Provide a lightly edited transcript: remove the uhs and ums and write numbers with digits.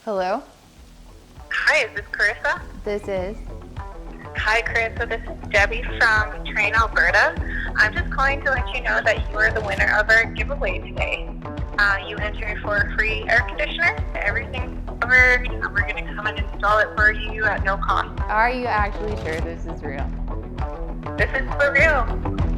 Hello, Hi, is this Carissa? this is. Hi, Carissa. This is Debbie from Train, Alberta. I'm just calling to let you know that you are the winner of our giveaway today. You entered for a free air conditioner. Everything's covered. We're going to come and install it for you at no cost. Are you actually sure this is real? This is for real.